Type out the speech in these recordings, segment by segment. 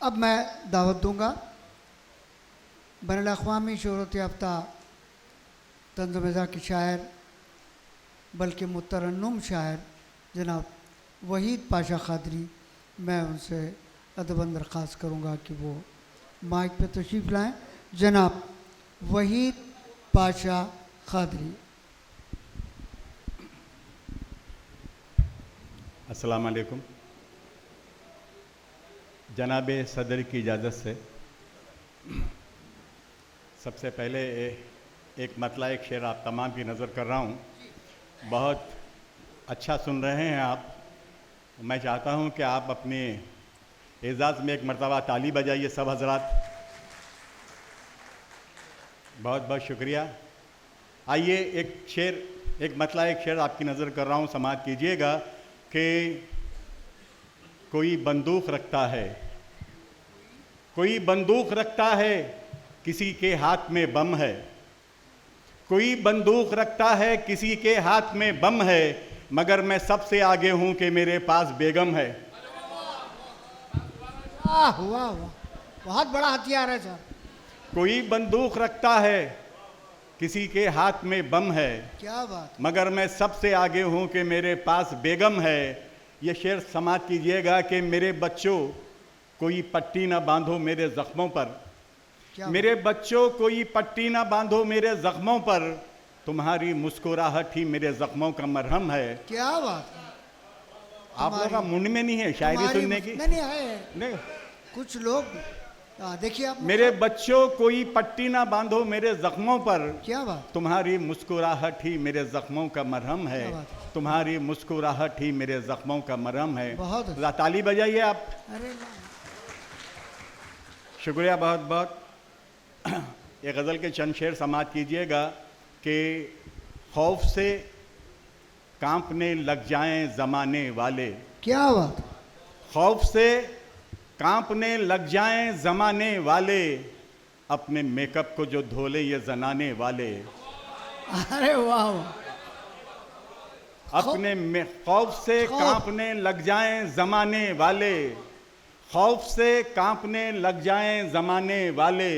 अब मैं दावत दूंगा बैनुल-अक़वामी शोहरत याफ्ता तंज़ मिज़ाह के शायर बल्कि मुतरन्नुम शायर जनाब वहीद पाशा क़ादरी, मैं उनसे अदबन दरख्वास्त करूँगा कि वो माइक पे तशरीफ़ लाएँ। जनाब वहीद पाशा क़ादरी। अस्सलाम वालेकुम। जनाब सदर की इजाज़त से सबसे पहले एक मतला एक शेर आप तमाम की नज़र कर रहा हूँ। बहुत अच्छा सुन रहे हैं आप। मैं चाहता हूँ कि आप अपने एजाज़ में एक मरतबा ताली बजाइए सब हजरात। बहुत बहुत शुक्रिया। आइए एक मतला एक शेर आपकी नज़र कर रहा हूँ, समाअत कीजिएगा कि कोई बंदूक रखता है, कोई बंदूक रखता है, किसी के हाथ में बम है। कोई बंदूक रखता है, किसी के हाथ में बम है, मगर मैं सबसे आगे हूं कि मेरे पास बेगम है। वाह वाह वाह, बहुत बड़ा हथियार है सर। कोई बंदूक रखता है, किसी के हाथ में बम है, क्या बात। मगर मैं सबसे आगे हूं कि मेरे पास बेगम है। ये शेर समाअत कीजिएगा कि मेरे बच्चों कोई पट्टी ना बांधो मेरे जख्मों पर, मेरे बच्चों कोई पट्टी ना बांधो मेरे जख्मों पर, तुम्हारी मुस्कुराहट ही मेरे जख्मों का मरहम है। क्या बात है। आप लोगों का मुंड में नहीं है शायरी सुनने की? नहीं है, नहीं। कुछ लोग देखिए आप। मेरे बच्चों कोई पट्टी ना बांधो मेरे जख्मों पर, क्या बात। तुम्हारी मुस्कुराहट ही मेरे जख्मों का मरहम है, तुम्हारी मुस्कुराहट ही मेरे जख्मों का मरहम है। बहुत ताली बजाइए आप। अरे शुक्रिया बहुत बहुत। ये गज़ल के चंद शेर समाअत कीजिएगा कि खौफ से कांपने लग जाएं ज़माने वाले। क्या बात। खौफ से कांपने लग जाएं ज़माने वाले, अपने मेकअप को जो धोले ये जनाने वाले। अरे वाह। अपने खौफ से कांपने लग जाएं ज़माने वाले, खौफ से कांपने लग जाएं ज़माने वाले,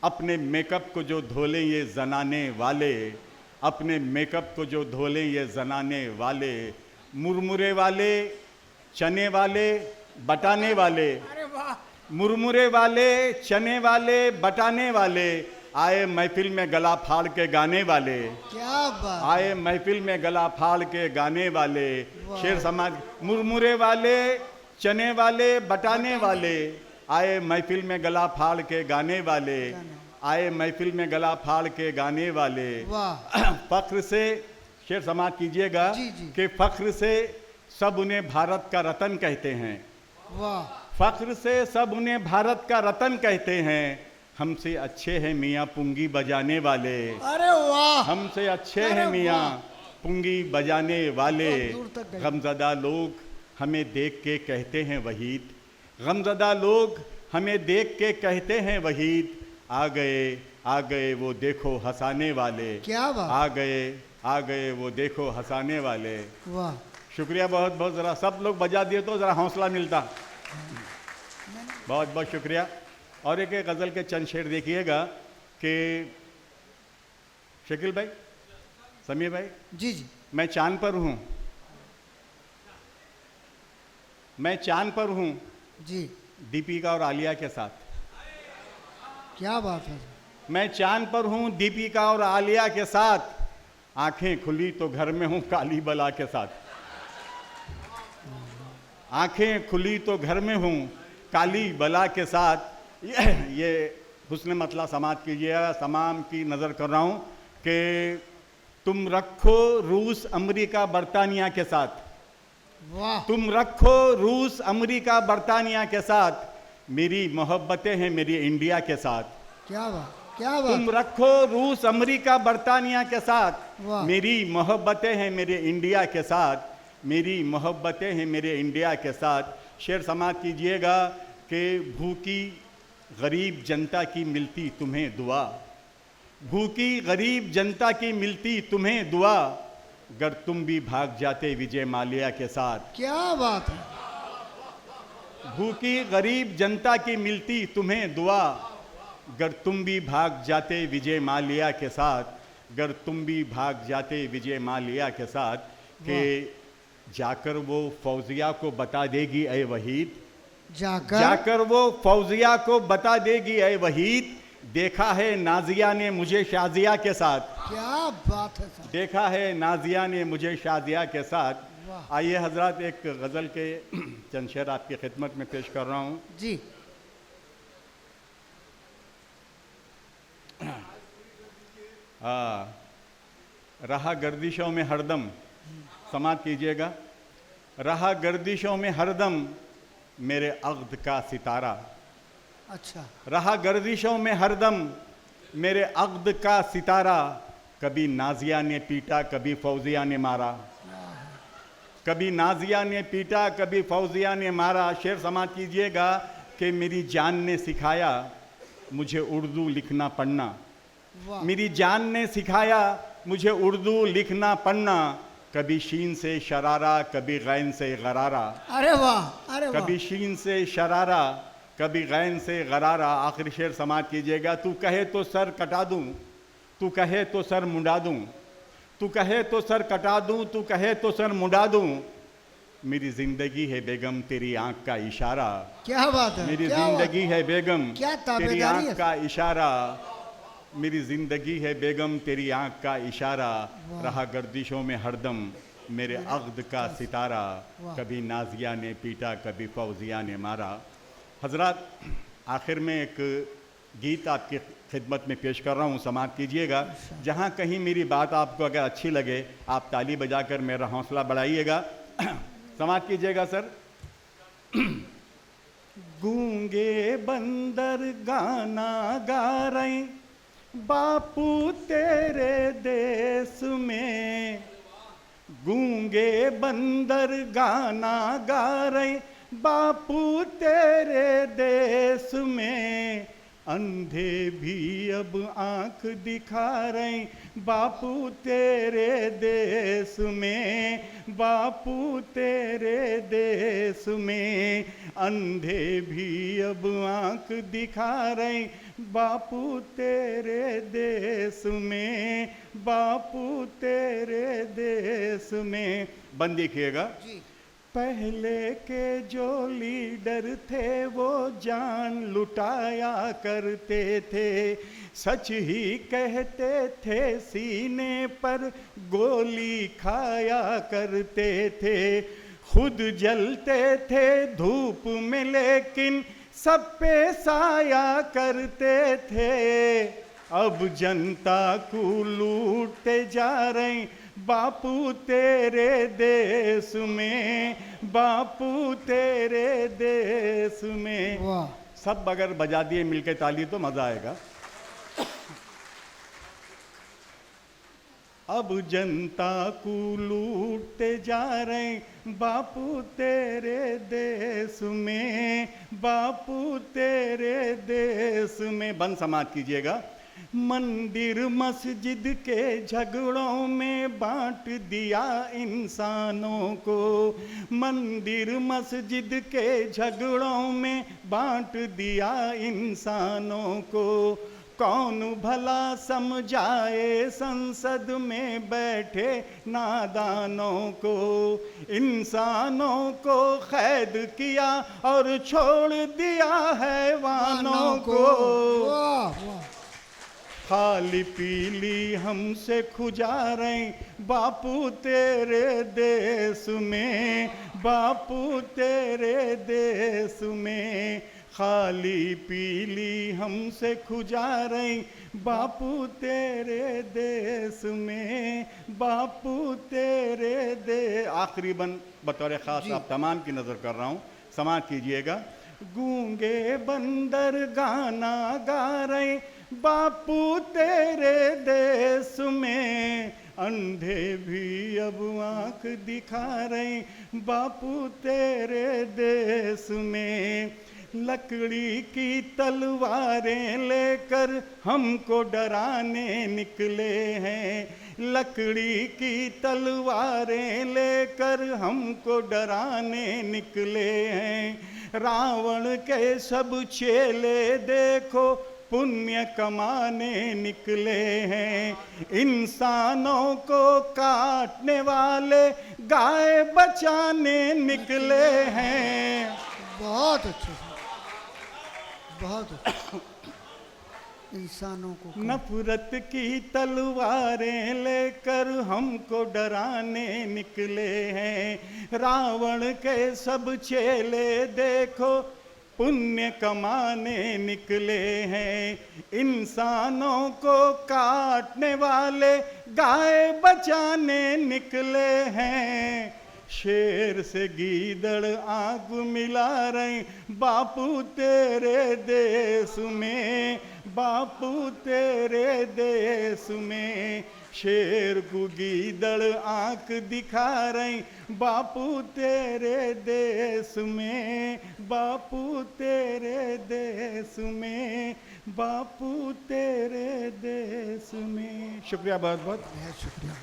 अपने मेकअप को जो धोले ये जनाने वाले, अपने मेकअप को जो धोले ये जनाने वाले। मुरमुरे वाले, चने वाले, बटाने वाले, मुरमुरे वाले, चने वाले, बटाने वाले, आए महफिल में गला फाड़ के गाने वाले। क्या बात। आए महफिल में गला फाड़ के गाने वाले। शेर समाज। मुरमुरे वाले, चने वाले, बटाने वाले, आए महफिल में गला फाड़ के गाने वाले, आए महफिल में गला फाड़ के गाने वाले। फख्र से शेर समाअत कीजिएगा कि फख्र से सब उन्हें भारत का रतन कहते हैं। फख्र से सब उन्हें भारत का रतन कहते हैं, हमसे अच्छे हैं मियाँ पुंगी बजाने वाले। अरे वाह। हमसे अच्छे हैं मियाँ पुंगी बजाने वाले। गमज़दा लोग हमें देख के कहते हैं वहीद, गमज़दा लोग हमें देख के कहते हैं वहीद, आ गए वो देखो हंसाने वाले। क्या बात। आ गए वो देखो हंसाने वाले। वाह। शुक्रिया बहुत बहुत। ज़रा सब लोग बजा दिए तो ज़रा हौसला मिलता। बहुत बहुत शुक्रिया। और एक गज़ल के चंद शेर देखिएगा कि शकील भाई, समीर भाई। जी जी। मैं चांद पर हूँ, मैं चांद पर हूँ जी, दीपिका और आलिया के साथ। क्या बात है। मैं चांद पर हूँ दीपिका और आलिया के साथ, आंखें खुली तो घर में हूँ काली बला के साथ। आंखें खुली तो घर में हूँ काली बला के साथ। ये हुस्न मतला समाअत कीजिएगा। तमाम की नज़र कर रहा हूँ कि तुम रखो रूस अमेरिका बरतानिया के साथ। वाह। तुम रखो रूस अमेरिका बरतानिया के साथ, मेरी मोहब्बतें हैं मेरी इंडिया के साथ। क्या बात। क्या बात। तुम रखो रूस अमेरिका बरतानिया के साथ, मेरी मोहब्बतें हैं मेरे इंडिया के साथ, मेरी मोहब्बतें हैं मेरे इंडिया के साथ। शेर समाअत कीजिएगा कि भूखी गरीब जनता की मिलती तुम्हें दुआ, भूखी गरीब जनता की मिलती तुम्हें दुआ, अगर तुम भी भाग जाते विजय माल्या के साथ। क्या बात है। भूखी गरीब जनता की मिलती तुम्हें दुआ, गर तुम भी भाग जाते विजय माल्या के साथ, गर तुम भी भाग जाते विजय माल्या के साथ, कि जाकर वो फौजिया को बता देगी ऐ वहीद, जाकर वो फौजिया को बता देगी ऐ वहीद, देखा है नाजिया ने मुझे शाजिया के साथ। क्या बात है साहब। देखा है नाजिया ने मुझे शाजिया के साथ। आइए हजरत, एक गज़ल के चंद शेर आपकी खिदमत में पेश कर रहा हूँ जी। रहा गर्दिशों में हरदम, समात कीजिएगा। रहा गर्दिशों में हरदम मेरे अक़्द का सितारा, अच्छा। रहा गर्दिशों में हरदम मेरे अक़्द का सितारा, कभी नाजिया ने पीटा कभी फौजिया ने मारा, कभी नाजिया ने पीटा कभी फौजिया ने मारा। शेर समात कीजिएगा कि मेरी जान ने सिखाया मुझे उर्दू लिखना पढ़ना, मेरी जान ने सिखाया मुझे उर्दू लिखना पढ़ना, कभी शीन से शरारा कभी गैन से गरारा। अरे वाह, अरे वाह। कभी शीन से शरारा कभी गैन से गरारा। आखिरी शेर समात कीजिएगा। तू कहे तो सर कटा दूं, तू कहे तो सर मुंडा दूं, तू कहे तो सर कटा दूं, तू कहे तो सर मुंडा दूं, मेरी जिंदगी है बेगम तेरी आंख का इशारा। क्या बात है, मेरी क्या जिंदगी है बेगम क्या तेरी ताबेदारी आंख का इशारा, मेरी जिंदगी है बेगम तेरी आंख का इशारा, रहा गर्दिशों में हरदम मेरे अक़्द का सितारा, कभी नाजिया ने पीटा कभी फौजिया ने मारा। हजरत, आखिर में एक गीत आपकी खिदमत में पेश कर रहा हूँ, समात कीजिएगा। जहाँ कहीं मेरी बात आपको अगर अच्छी लगे आप ताली बजाकर मेरा हौसला बढ़ाइएगा। समात कीजिएगा सर। गूंगे बंदर गाना गा रहे बापू तेरे देश में, गूंगे बंदर गाना गा रहे बापू तेरे देश में, अंधे भी अब आंख दिखा रहे बापू तेरे देश में, बापू तेरे देश में, अंधे भी अब आंख दिखा रहे बापू तेरे देश में, बापू तेरे देश में। बंद देखिएगा। पहले के जो लीडर थे वो जान लुटाया करते थे, सच ही कहते थे सीने पर गोली खाया करते थे, खुद जलते थे धूप में लेकिन सब पे साया करते थे, अब जनता को लूटते जा रहे बापू तेरे देश में, बापू तेरे देश में। वाह। सब अगर बजा दिए मिलके ताली तो मजा आएगा। अब जनता को लूटते जा रहे बापू तेरे देश में, बापू तेरे देश में। बंद समाप्त कीजिएगा। मंदिर मस्जिद के झगड़ों में बांट दिया इंसानों को, मंदिर मस्जिद के झगड़ों में बांट दिया इंसानों को, कौन भला समझाए संसद में बैठे नादानों को, इंसानों को कैद किया और छोड़ दिया हैवानों को। वाह वाह। खाली पीली हमसे खुजा रहे बापू तेरे देश में, बापू तेरे देश में, खाली पीली हमसे खुजा रहे बापू तेरे देश में, बापू तेरे दे। आखिरी बतौर खास आप तमाम की नज़र कर रहा हूँ, समाप्त कीजिएगा। गूंगे बंदर गाना गा रहे बापू तेरे देश में, अंधे भी अब आँख दिखा रहे बापू तेरे देश में, लकड़ी की तलवारें लेकर हमको डराने निकले हैं, लकड़ी की तलवारें लेकर हमको डराने निकले हैं, रावण के सब चेले देखो पुण्य कमाने निकले हैं, इंसानों को काटने वाले गाय बचाने निकले हैं। बहुत अच्छे से, बहुत अच्छे। इंसानों को नफरत की तलवारें लेकर हमको डराने निकले हैं, रावण के सब चेले देखो पुण्य कमाने निकले हैं, इंसानों को काटने वाले गाय बचाने निकले हैं। शेर से गीदड़ आग मिला रहे बापू तेरे देश में, बापू तेरे देश में। शेर को गीदड़ आंख दिखा रही बापू तेरे देश में, बापू तेरे देश में, बापू तेरे देश में। शुक्रिया बहुत बहुत। बहुत शुक्रिया।